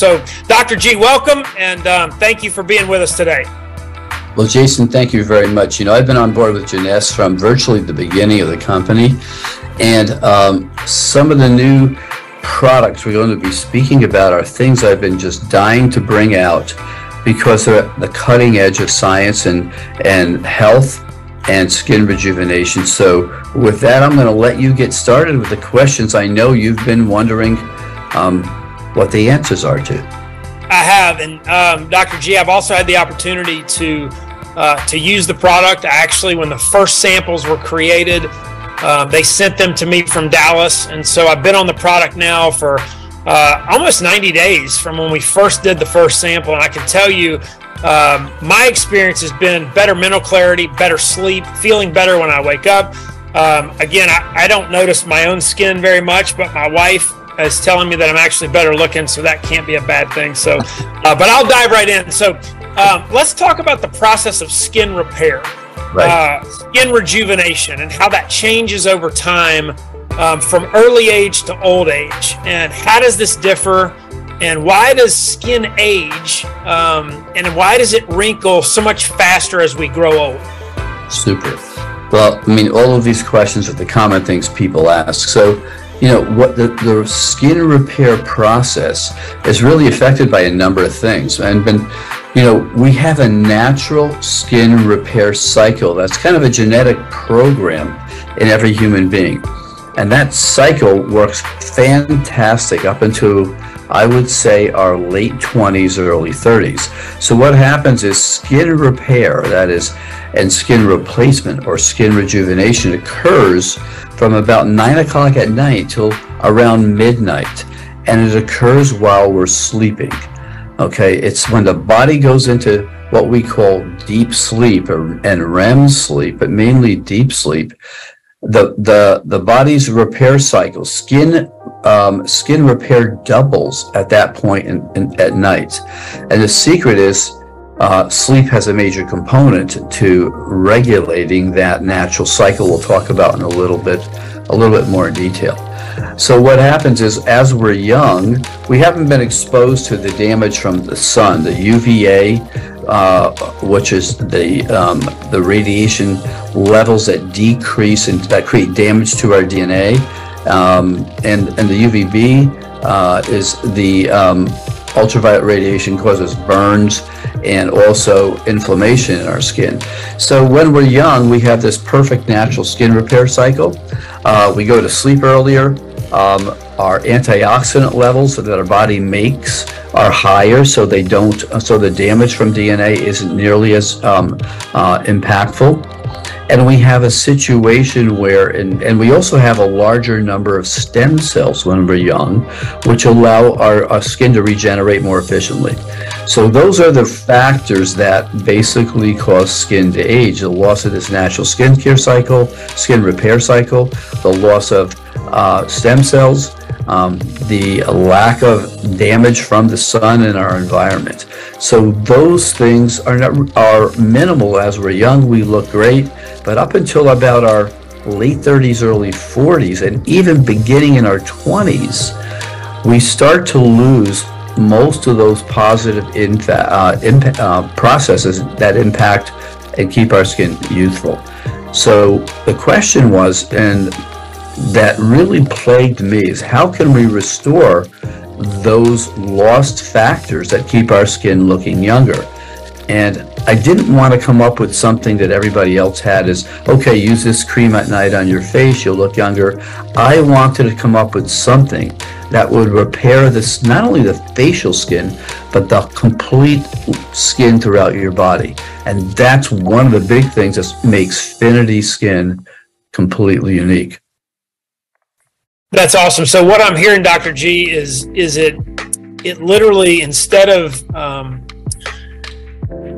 So, Dr. G, welcome, and thank you for being with us today. Well, Jason, thank you very much. I've been on board with Giampapa from virtually the beginning of the company, and some of the new products we're going to be speaking about are things I've been just dying to bring out because they're at the cutting edge of science and health and skin rejuvenation. So with that, I'm going to let you get started with the questions I know you've been wondering what the answers are to. I have, and Dr. G, I've also had the opportunity to use the product. Actually, when the first samples were created, they sent them to me from Dallas, and so I've been on the product now for almost 90 days from when we first did the first sample, and I can tell you my experience has been better mental clarity, better sleep, feeling better when I wake up. Again, I don't notice my own skin very much, but my wife is telling me that I'm actually better looking, so that can't be a bad thing. So, but I'll dive right in. So let's talk about the process of skin repair, skin rejuvenation, and how that changes over time from early age to old age. And how does this differ? And why does skin age? And why does it wrinkle so much faster as we grow old? Super. Well, I mean, all of these questions are the common things people ask. So, what the skin repair process is really affected by a number of things. And we have a natural skin repair cycle. That's kind of a genetic program in every human being. And that cycle works fantastic up until, I would say, our late 20s, early 30s. So what happens is skin repair, that is, and skin replacement or skin rejuvenation occurs from about 9 o'clock at night till around midnight. And it occurs while we're sleeping. Okay, it's when the body goes into what we call deep sleep and REM sleep, but mainly deep sleep. The body's repair cycle, skin repair doubles at that point at night. And the secret is sleep has a major component to regulating that natural cycle. We'll talk about in a little bit more in detail. So what happens is, as we're young, we haven't been exposed to the damage from the sun, the UVA, which is the radiation levels that decrease and that create damage to our DNA, and the UVB is the ultraviolet radiation causes burns and also inflammation in our skin. So when we're young, we have this perfect natural skin repair cycle. We go to sleep earlier. Our antioxidant levels that our body makes are higher, so the damage from DNA isn't nearly as impactful. And we have a situation where, and we also have a larger number of stem cells when we're young, which allow our skin to regenerate more efficiently. So those are the factors that basically cause skin to age: the loss of this natural skincare cycle, skin repair cycle, the loss of stem cells, the lack of damage from the sun in our environment. So those things are minimal as we're young. We look great, but up until about our late 30s, early 40s, and even beginning in our 20s, we start to lose most of those positive processes that impact and keep our skin youthful. So the question was, and that really plagued me, is how can we restore those lost factors that keep our skin looking younger? And I didn't want to come up with something that everybody else had, is, okay, use this cream at night on your face, you'll look younger. I wanted to come up with something that would repair this, not only the facial skin, but the complete skin throughout your body. And that's one of the big things that makes Finiti skin completely unique. That's awesome. So what I'm hearing, Dr. G, is it literally, instead of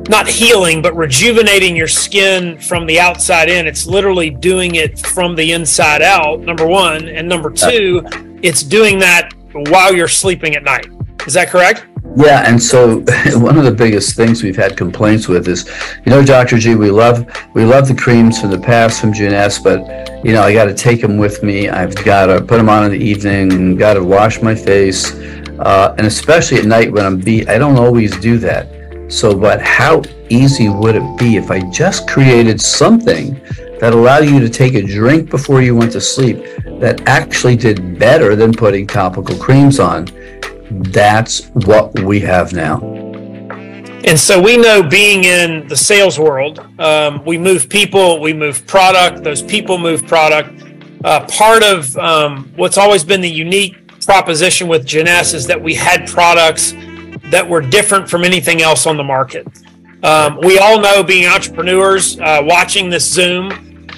not healing, but rejuvenating your skin from the outside in, it's literally doing it from the inside out, number one. And number two, it's doing that while you're sleeping at night. Is that correct? Yeah, and so one of the biggest things we've had complaints with is, Dr. G, we love the creams from the past from Giampapa, but I got to take them with me. I've got to put them on in the evening, got to wash my face. and especially at night when I'm beat, I don't always do that. So, but how easy would it be if I just created something that allowed you to take a drink before you went to sleep that actually did better than putting topical creams on? That's what we have now. And so we know, being in the sales world, we move people, we move product, those people move product. Part of what's always been the unique proposition with Jeunesse is that we had products that were different from anything else on the market. We all know, being entrepreneurs, watching this Zoom,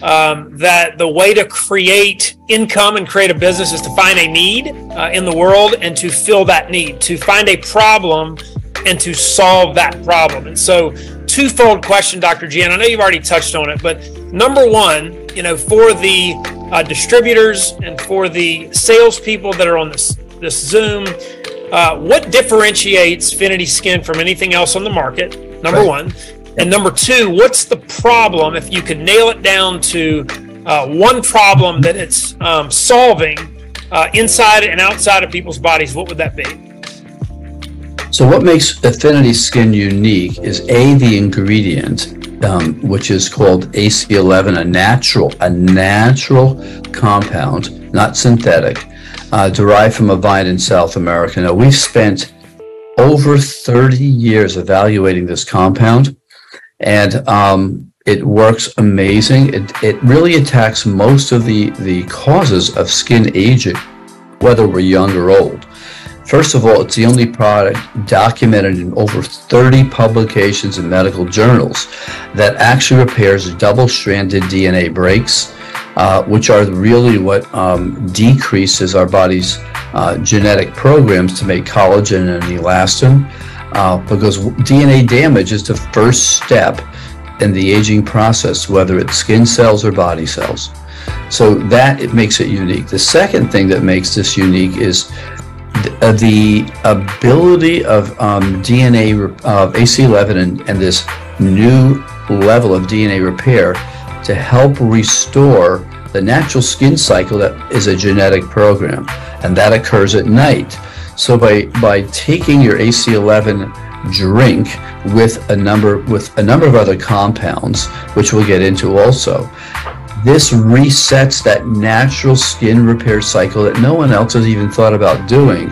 that the way to create income and create a business is to find a need in the world and to fill that need, to find a problem and to solve that problem. And so, twofold question, Dr. G, and I know you've already touched on it, but number one, for the distributors and for the salespeople that are on this Zoom, what differentiates Finiti Skin from anything else on the market? Number one. And number two, what's the problem? If you could nail it down to one problem that it's solving inside and outside of people's bodies, what would that be? So what makes Finiti Skin unique is the ingredient, which is called AC11, a natural compound, not synthetic, derived from a vine in South America. Now, we've spent over 30 years evaluating this compound, and it works amazing. It really attacks most of the causes of skin aging, whether we're young or old. First of all, it's the only product documented in over 30 publications in medical journals that actually repairs double-stranded DNA breaks, which are really what decreases our body's genetic programs to make collagen and elastin, because DNA damage is the first step in the aging process, whether it's skin cells or body cells. So it makes it unique. The second thing that makes this unique is the ability of DNA of AC11 and this new level of DNA repair to help restore the natural skin cycle that is a genetic program, and that occurs at night. So by taking your AC11 drink with a number of other compounds, which we'll get into also, this resets that natural skin repair cycle that no one else has even thought about doing.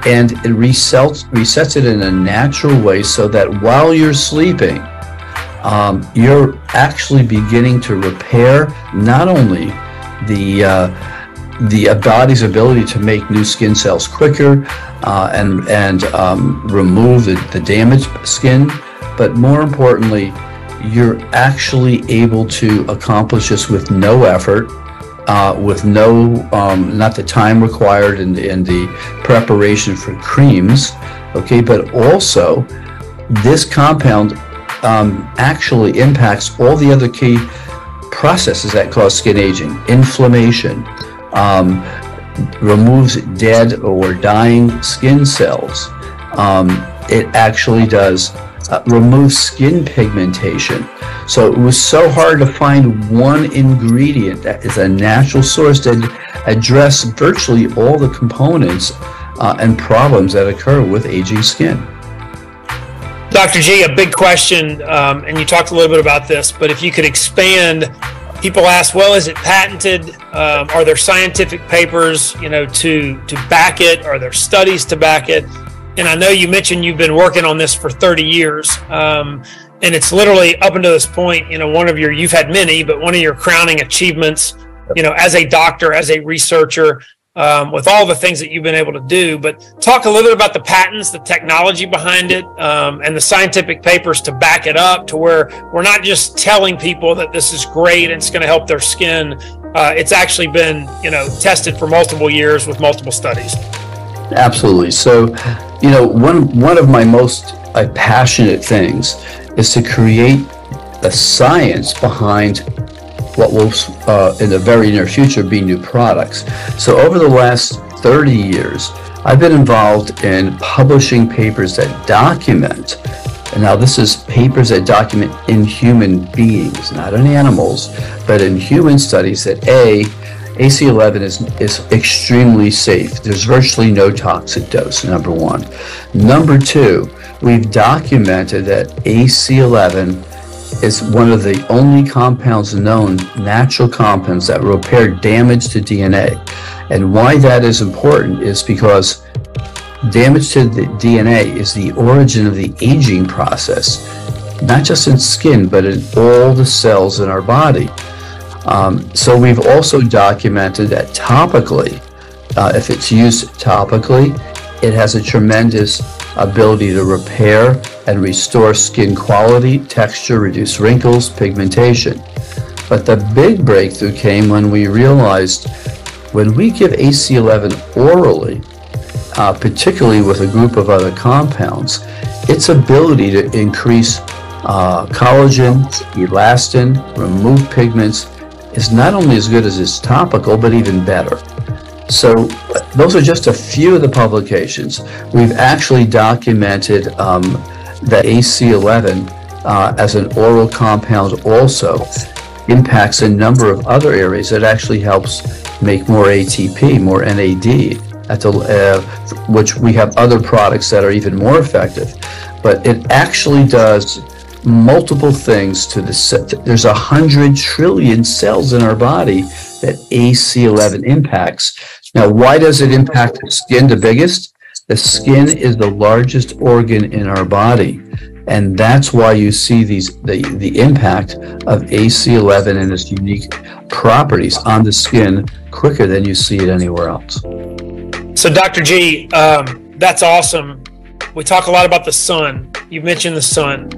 And it resets it in a natural way so that while you're sleeping, you're actually beginning to repair not only the body's ability to make new skin cells quicker and remove the damaged skin, but more importantly, you're actually able to accomplish this with no effort, with not the time required in the preparation for creams, okay, but also this compound actually impacts all the other key processes that cause skin aging: inflammation, removes dead or dying skin cells. It actually does remove skin pigmentation. So it was so hard to find one ingredient that is a natural source that address virtually all the components and problems that occur with aging skin. Dr. G, a big question, and you talked a little bit about this, but if you could expand, people ask, well, is it patented? Are there scientific papers, to back it? Are there studies to back it? And I know you mentioned you've been working on this for 30 years, and it's literally up until this point, you've had many, but one of your crowning achievements, as a doctor, as a researcher, with all the things that you've been able to do. But talk a little bit about the patents, the technology behind it, and the scientific papers to back it up, to where we're not just telling people that this is great and it's going to help their skin. It's actually been, tested for multiple years with multiple studies. Absolutely. So, one of my most passionate things is to create the science behind what will, in the very near future, be new products. So over the last 30 years, I've been involved in publishing papers that document, and now this is papers that document in human beings, not in animals, but in human studies, that AC11 is extremely safe. There's virtually no toxic dose, number one. Number two, we've documented that AC11 is one of the only compounds known, natural compounds, that repair damage to DNA. And why that is important is because damage to the DNA is the origin of the aging process, not just in skin, but in all the cells in our body. So we've also documented that topically, if it's used topically, it has a tremendous ability to repair and restore skin quality, texture, reduce wrinkles, pigmentation. But the big breakthrough came when we realized when we give AC11 orally, particularly with a group of other compounds, its ability to increase collagen, elastin, remove pigments is not only as good as its topical, but even better. So those are just a few of the publications. We've actually documented that AC11 as an oral compound also impacts a number of other areas. It actually helps make more ATP, more NAD, which we have other products that are even more effective. But it actually does multiple things to the there's 100 trillion cells in our body that AC11 impacts. Now, why does it impact the skin the biggest? The skin is the largest organ in our body, and that's why you see the impact of AC11 and its unique properties on the skin quicker than you see it anywhere else. So, Dr. G, that's awesome. We talk a lot about the sun. You mentioned the sun.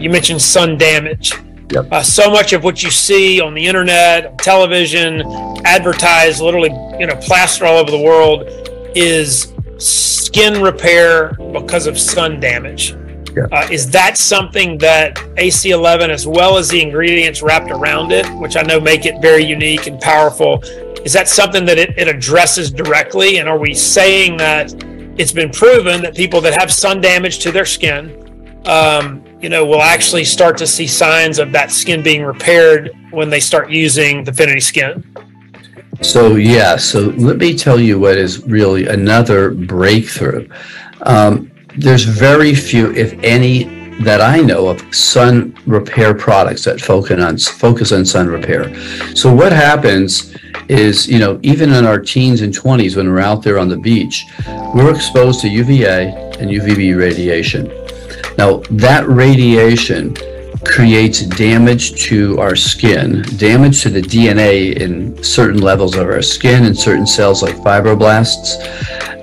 You mentioned sun damage. Yep. So much of what you see on the internet, on television, advertised, literally, plastered all over the world, is skin repair because of sun damage. Yep. Is that something that AC11, as well as the ingredients wrapped around it, which I know make it very unique and powerful, is that something that it addresses directly? And are we saying that it's been proven that people that have sun damage to their skin, will actually start to see signs of that skin being repaired when they start using the Finiti Skin? So let me tell you what is really another breakthrough. There's very few, if any, that I know of sun repair products that focus on sun repair. So what happens is, even in our teens and 20s, when we're out there on the beach, we're exposed to UVA and UVB radiation. Now, that radiation creates damage to our skin, damage to the DNA in certain levels of our skin and certain cells like fibroblasts.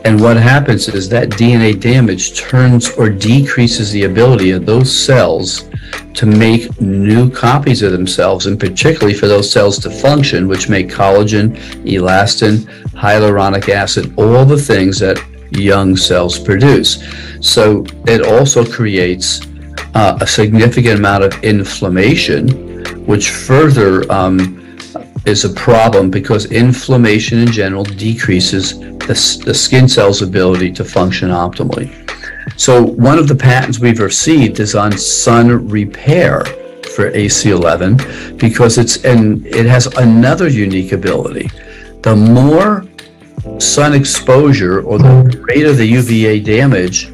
And what happens is that DNA damage turns or decreases the ability of those cells to make new copies of themselves, and particularly for those cells to function, which make collagen, elastin, hyaluronic acid, all the things that young cells produce. So it also creates a significant amount of inflammation, which further is a problem because inflammation in general decreases the skin cell's ability to function optimally. So one of the patents we've received is on sun repair for AC11 because it has another unique ability. The more sun exposure or the greater the UVA damage,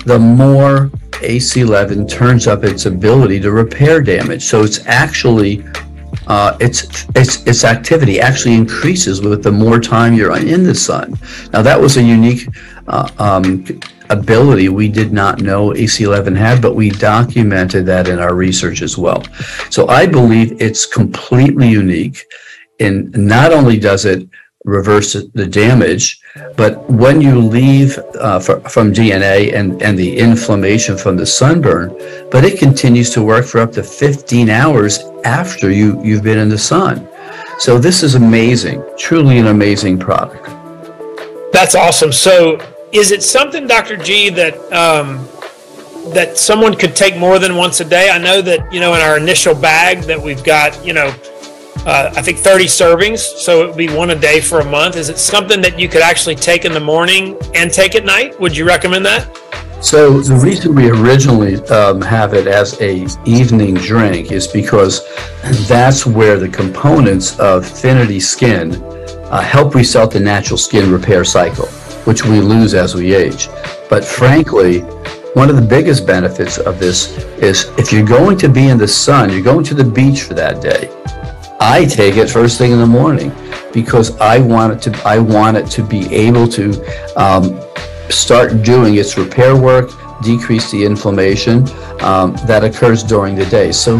the more AC11 turns up its ability to repair damage. So it's actually its activity actually increases with the more time you're in the sun. Now that was a unique ability we did not know AC11 had, but we documented that in our research as well. So I believe it's completely unique. And not only does it reverse the damage, but when you leave from DNA and the inflammation from the sunburn, but it continues to work for up to 15 hours after you've been in the sun. So this is amazing, truly an amazing product. That's awesome. So is it something, Dr. G, that that someone could take more than once a day? I know that, in our initial bag that we've got, I think 30 servings, so it would be one a day for a month. Is it something that you could actually take in the morning and take at night? Would you recommend that? So the reason we originally have it as a evening drink is because that's where the components of Finiti Skin help reset the natural skin repair cycle, which we lose as we age. But frankly, one of the biggest benefits of this is if you're going to be in the sun, you're going to the beach for that day, I take it first thing in the morning because I want it to be able to start doing its repair work, decrease the inflammation that occurs during the day. So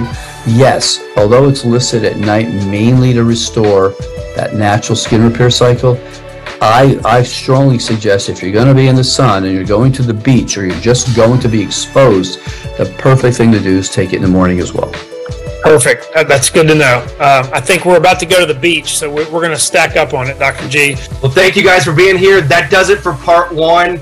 yes, although it's listed at night mainly to restore that natural skin repair cycle, I strongly suggest if you're going to be in the sun and you're going to the beach or you're just going to be exposed, the perfect thing to do is take it in the morning as well. Perfect. That's good to know. I think we're about to go to the beach, so we're going to stack up on it, Dr. G. Well, thank you guys for being here. That does it for part one.